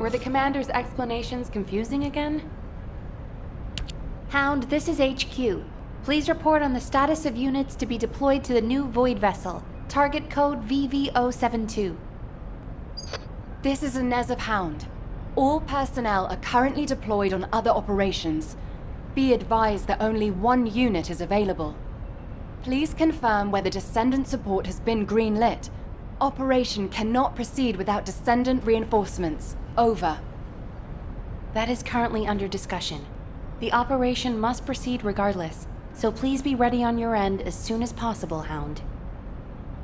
Were the commander's explanations confusing again? Hound, this is HQ. Please report on the status of units to be deployed to the new Void vessel. Target code VV072. This is Inez of Hound. All personnel are currently deployed on other operations. Be advised that only one unit is available. Please confirm whether Descendant support has been greenlit. Operation cannot proceed without Descendant reinforcements. Over. That is currently under discussion. The operation must proceed regardless, so please be ready on your end as soon as possible, Hound.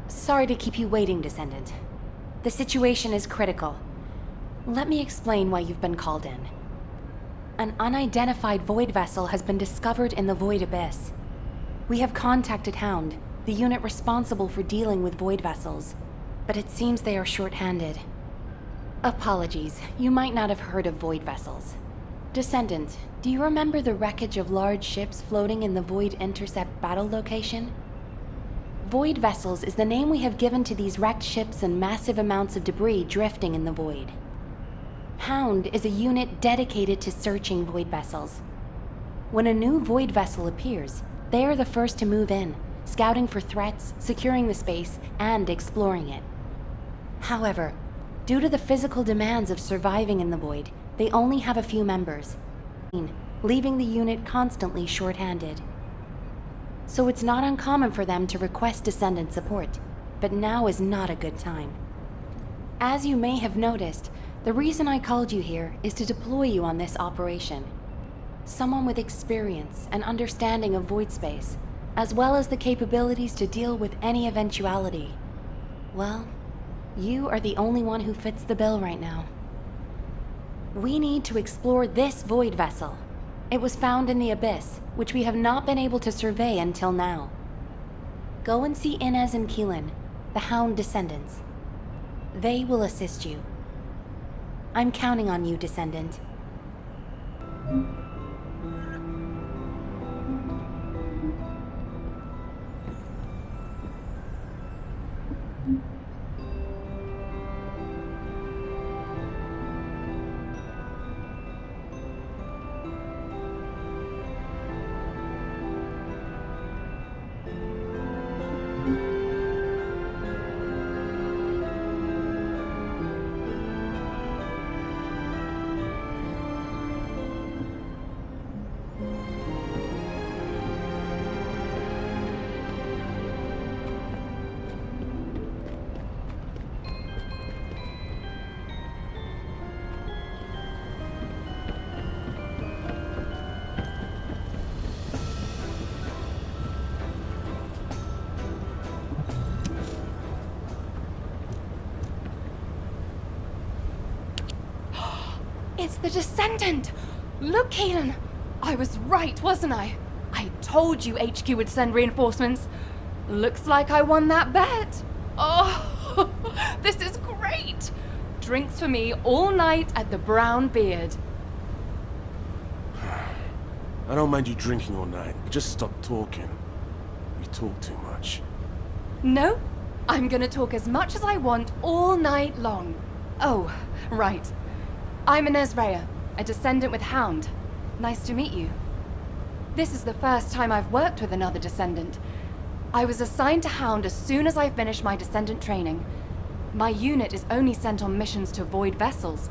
Sorry to keep you waiting, Descendant. The situation is critical. Let me explain why you've been called in. An unidentified Void vessel has been discovered in the Void Abyss. We have contacted Hound, the unit responsible for dealing with Void vessels, but it seems they are short-handed. Apologies, you might not have heard of Void vessels. Descendant, do you remember the wreckage of large ships floating in the Void Intercept battle location? Void vessels is the name we have given to these wrecked ships and massive amounts of debris drifting in the Void. Hound is a unit dedicated to searching Void vessels. When a new Void vessel appears, they are the first to move in, scouting for threats, securing the space, and exploring it. However, due to the physical demands of surviving in the Void, they only have a few members, leaving the unit constantly short-handed. So it's not uncommon for them to request Descendant support, but now is not a good time. As you may have noticed, the reason I called you here is to deploy you on this operation. Someone with experience and understanding of Void space, as well as the capabilities to deal with any eventuality. Well, you are the only one who fits the bill right now. We need to explore this Void vessel. It was found in the Abyss, which we have not been able to survey until now. Go and see Inez and Keelan, the Hound Descendants. They will assist you. I'm counting on you, Descendant. It's the Descendant! Look, Keelan! I was right, wasn't I? I told you HQ would send reinforcements. Looks like I won that bet. Oh, this is great! Drinks for me all night at the Brown Beard. I don't mind you drinking all night, but just stop talking. You talk too much. No, I'm gonna talk as much as I want all night long. Oh, right. I'm Inez Rhea, a Descendant with Hound. Nice to meet you. This is the first time I've worked with another Descendant. I was assigned to Hound as soon as I finished my Descendant training. My unit is only sent on missions to Void vessels,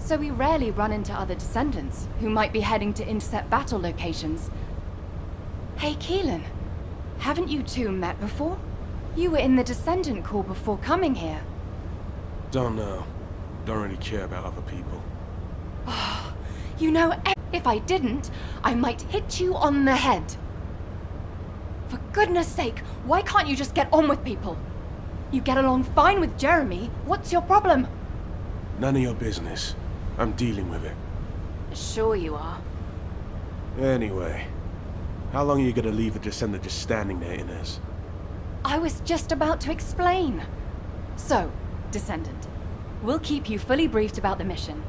so we rarely run into other Descendants who might be heading to intercept battle locations. Hey, Keelan, haven't you two met before? You were in the Descendant Corps before coming here. Don't know. Don't really care about other people. You know, if I didn't, I might hit you on the head. For goodness sake, why can't you just get on with people? You get along fine with Jeremy. What's your problem? None of your business. I'm dealing with it. Sure you are. Anyway, how long are you gonna leave the Descendant just standing there, Inez? I was just about to explain. So, Descendant, we'll keep you fully briefed about the mission,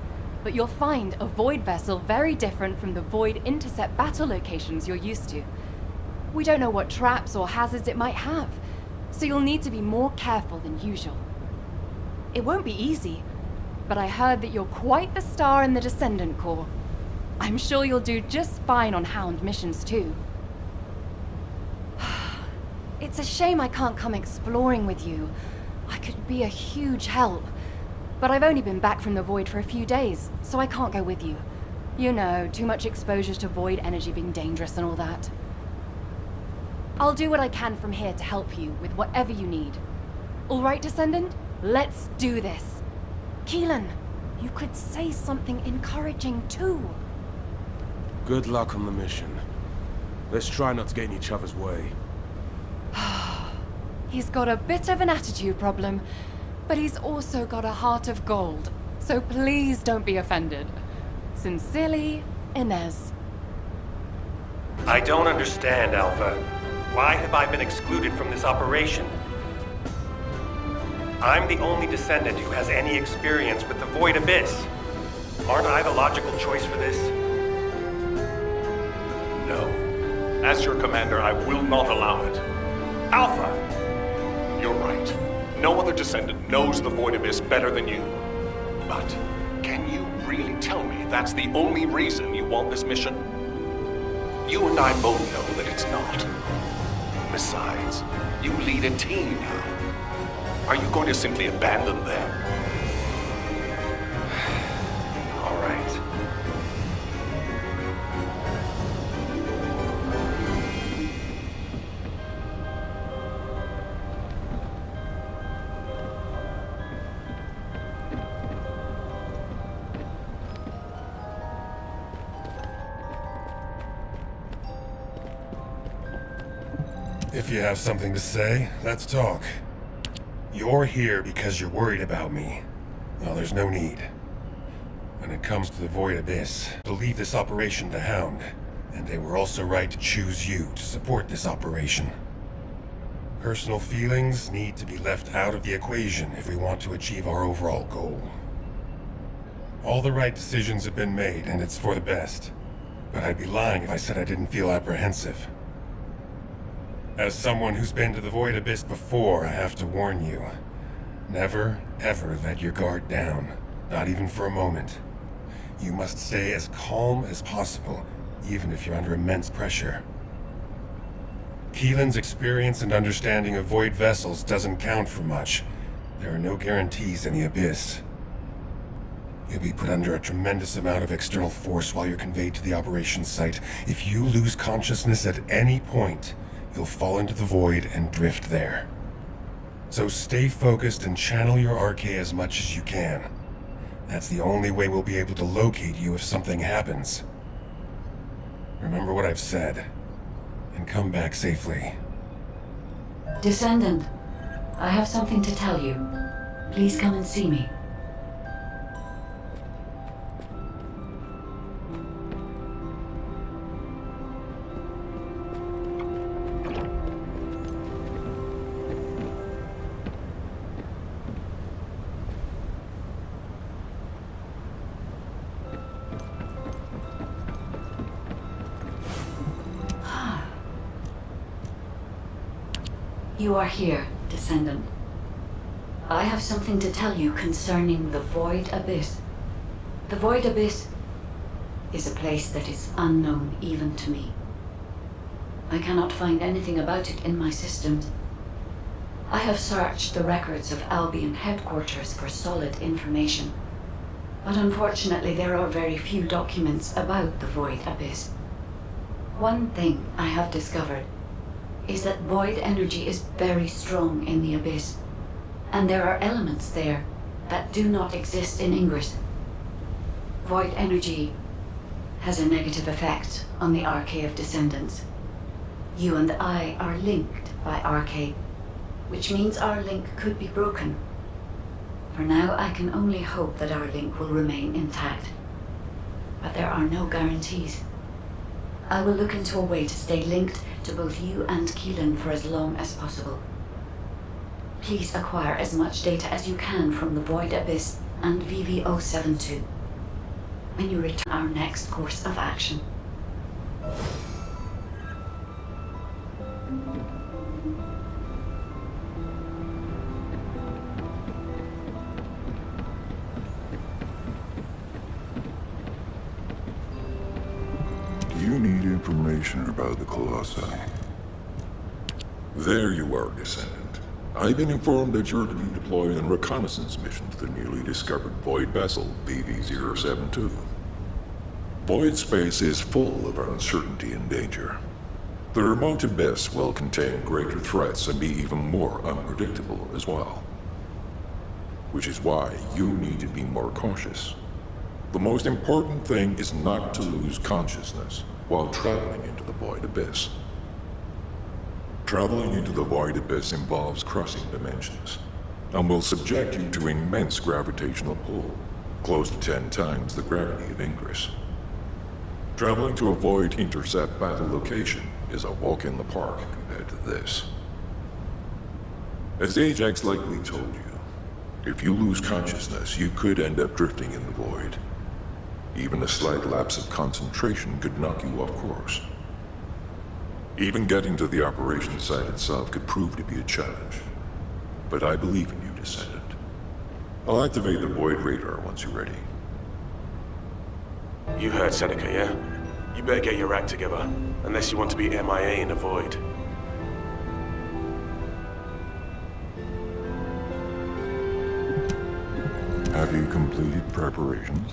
but you'll find a Void vessel very different from the Void intercept battle locations you're used to. We don't know what traps or hazards it might have, so you'll need to be more careful than usual. It won't be easy, but I heard that you're quite the star in the Descendant Corps. I'm sure you'll do just fine on Hound missions too. It's a shame I can't come exploring with you. I could be a huge help. But I've only been back from the Void for a few days, so I can't go with you. You know, too much exposure to Void energy being dangerous and all that. I'll do what I can from here to help you with whatever you need. All right, Descendant? Let's do this. Keelan, you could say something encouraging too. Good luck on the mission. Let's try not to get in each other's way. He's got a bit of an attitude problem, but he's also got a heart of gold. So please don't be offended. Sincerely, Inez. I don't understand, Alpha. Why have I been excluded from this operation? I'm the only Descendant who has any experience with the Void Abyss. Aren't I the logical choice for this? No. As your commander, I will not allow it. Alpha! You're right. No other Descendant knows the Void Abyss better than you. But can you really tell me that's the only reason you want this mission? You and I both know that it's not. Besides, you lead a team now. Are you going to simply abandon them? All right. If you have something to say, let's talk. You're here because you're worried about me. Well, there's no need. When it comes to the Void Abyss, to leave this operation to Hound, and they were also right to choose you to support this operation. Personal feelings need to be left out of the equation if we want to achieve our overall goal. All the right decisions have been made, and it's for the best. But I'd be lying if I said I didn't feel apprehensive. As someone who's been to the Void Abyss before, I have to warn you. Never, ever let your guard down. Not even for a moment. You must stay as calm as possible, even if you're under immense pressure. Keelan's experience and understanding of Void vessels doesn't count for much. There are no guarantees in the Abyss. You'll be put under a tremendous amount of external force while you're conveyed to the operations site. If you lose consciousness at any point, you'll fall into the Void and drift there. So stay focused and channel your RK as much as you can. That's the only way we'll be able to locate you if something happens. Remember what I've said, and come back safely. Descendant, I have something to tell you. Please come and see me. You are here, Descendant. I have something to tell you concerning the Void Abyss. The Void Abyss is a place that is unknown even to me. I cannot find anything about it in my systems. I have searched the records of Albion headquarters for solid information. But unfortunately, there are very few documents about the Void Abyss. One thing I have discovered is that void energy is very strong in the Abyss, and there are elements there that do not exist in Ingress. Void energy has a negative effect on the Arcade of Descendants. You and I are linked by Arcade, which means our link could be broken. For now, I can only hope that our link will remain intact. But there are no guarantees. I will look into a way to stay linked to both you and Keelan for as long as possible. Please acquire as much data as you can from the Void Abyss and VV-072 when you return our next course of action. You need information about the Colossi. There you are, Descendant. I've been informed that you're to be deployed on a reconnaissance mission to the newly discovered Void vessel, VV-072. Void space is full of uncertainty and danger. The remote abyss will contain greater threats and be even more unpredictable as well. Which is why you need to be more cautious. The most important thing is not to lose consciousness while traveling into the Void Abyss. Traveling into the Void Abyss involves crossing dimensions, and will subject you to immense gravitational pull, close to 10 times the gravity of Ingress. Traveling to a Void intercept battle location is a walk in the park compared to this. As Ajax likely told you, if you lose consciousness, you could end up drifting in the Void. Even a slight lapse of concentration could knock you off course. Even getting to the operation site itself could prove to be a challenge. But I believe in you, Descendant. I'll activate the Void radar once you're ready. You heard Seneca, yeah? You better get your act together, unless you want to be MIA in the Void. Have you completed preparations?